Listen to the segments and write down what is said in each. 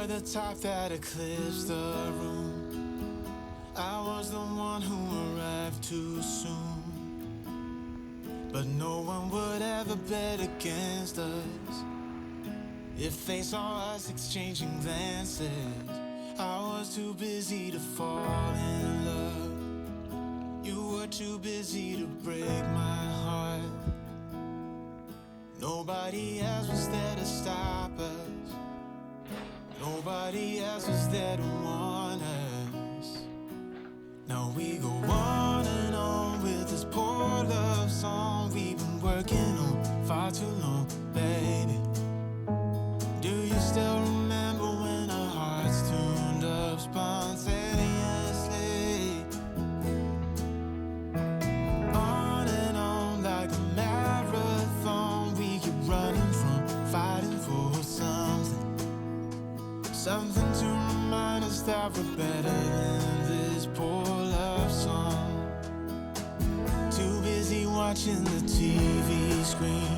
were the type that eclipsed the room. I was the one who arrived too soon. But no one would ever bet against us. If they saw us exchanging glances, I was too busy to fall in love. You were too busy to break my heart. Nobody else was there to stop us. Nobody else was there to warn us. Now we go on and on with this poor love song we've been working on far too long, baby. Do you still remember when our hearts tuned up spontaneously? On and on like a marathon, we keep running from fighting for something. Something to remind us that we're better than this poor love song. Too busy watching the TV screen.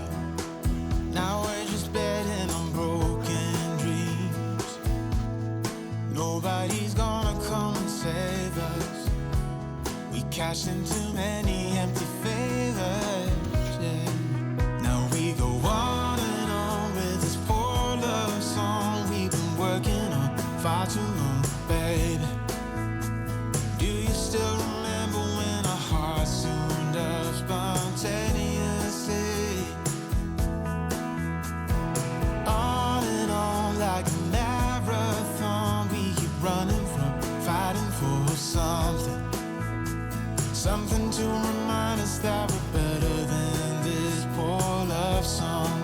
Now we're just betting on broken dreams. Nobody's gonna come and save us. We cashed in too many empty favors, yeah. Now we go on and on with this poor love song we've been working on far too long, baby. Do you still remember when our hearts tuned up spontaneously? On and on like a marathon, we keep running from fighting for something. Something to remind us that we're better than this poor love song.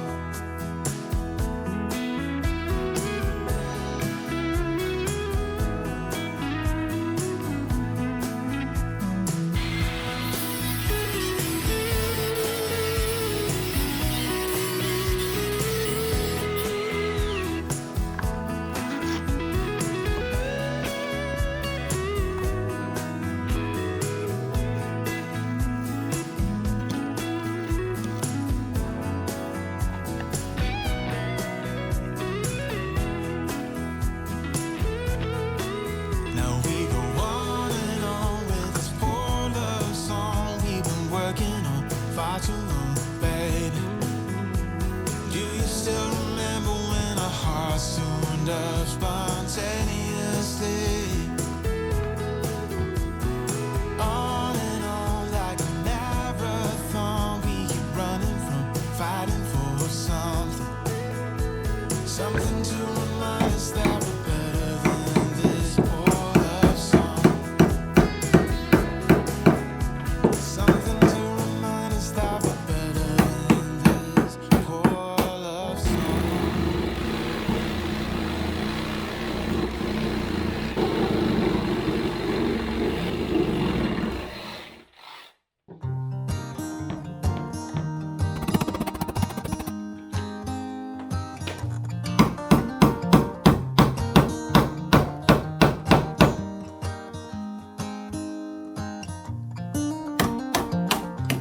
Too long, baby. Do you still remember when our hearts tuned up spontaneously? On and on like a marathon, we keep running from fighting for something. Something to remind us that we're better than this poor love song. Something to remind us that we're better than this poor love song.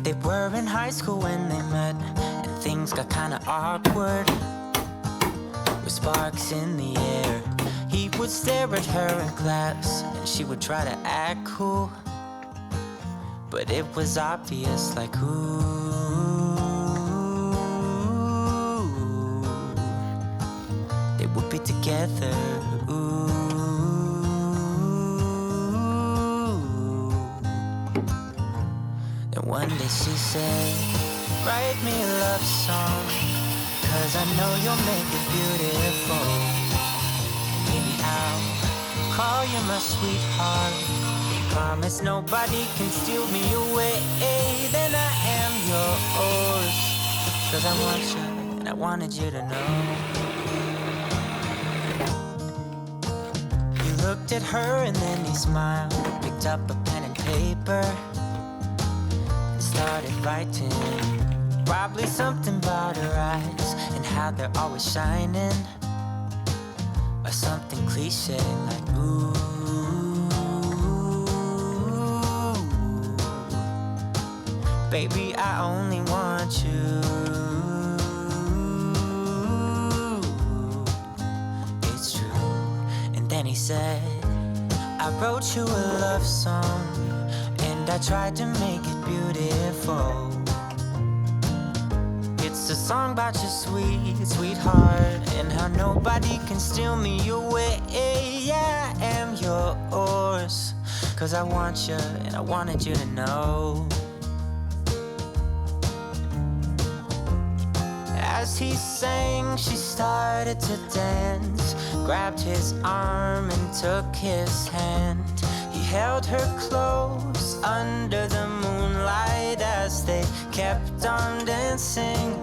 They were in high school when they met, and things got kinda awkward. With sparks in the air, he would stare at her in class, and she would try to act cool. But it was obvious, like, ooh, they would be together, ooh. One day she said, write me a love song, 'cause I know you'll make it beautiful. Maybe I'll call you my sweetheart. Promise nobody can steal me away. Then I am yours, 'cause I want you and I wanted you to know. He looked at her and then he smiled, picked up a pen and paper, started writing. Probably something about her eyes and how they're always shining, or something cliche like ooh. Baby, I only want you. It's true. said, I wrote you a love song, and I tried to make it beautiful. It's a song about your sweet, sweetheart, and how nobody can steal me away. I am yours, 'cause I want you, and I wanted you to know. As he sang, she started to dance, grabbed his arm and took his hand. He held her close under the moonlight as they kept on dancing.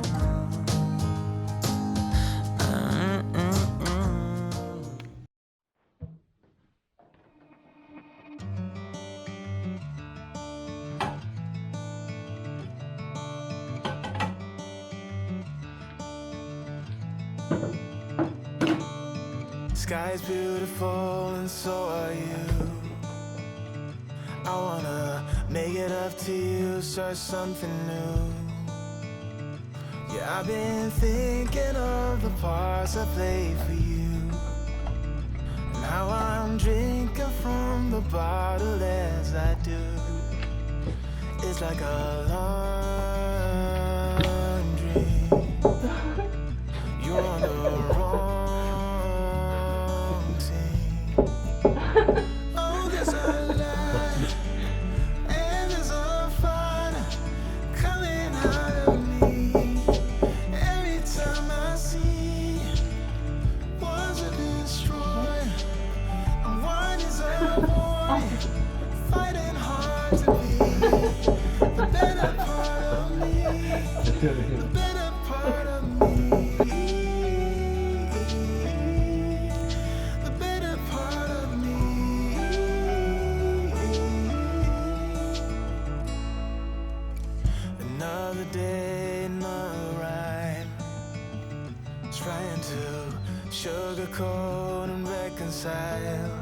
Sky's beautiful and so are you. I wanna make it up to you, start something new. Yeah, I've been thinking of the parts I played for you, and how I'm drinking from the bottle as I do. It's like a long dream. You're on the wrong team. Oh, there's a light and there's a fire coming out of me. Every time I see one's a destroyer and one is a boy fighting hard to be the better part of me, the better part of me. The better part of me. Another day, another rhyme, trying to sugarcoat and reconcile,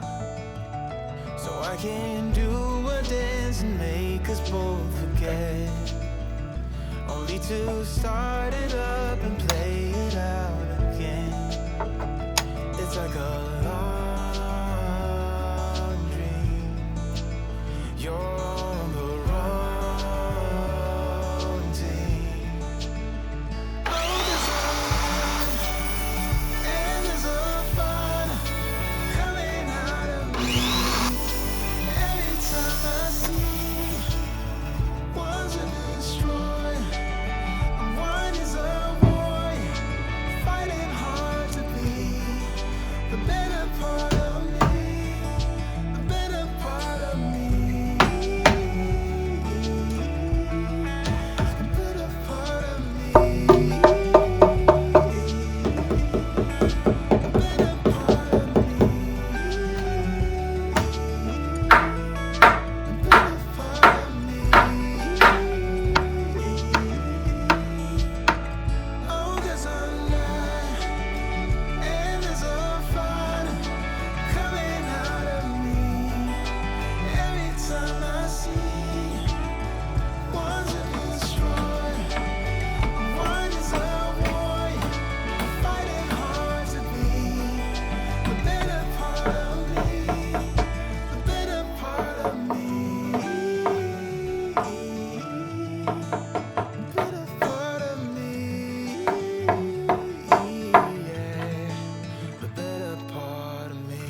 so I can do a dance and make us both forget, only to start it up and play it out again. It's like a long dream. You're on the wrong team. Oh, there's a light and there's a fire coming out of me. Every time I see one's a destroyer and one is a boy fighting hard to be the better part of me, the better part of me, the better part of me, the better part of me, the better part of me. Oh, there's a light and there's a fire coming out of me. Every time I see one's a destroyer, one is a boy fighting hard to be the better part of me, the better part of me, the better part of me, yeah, the better part of me.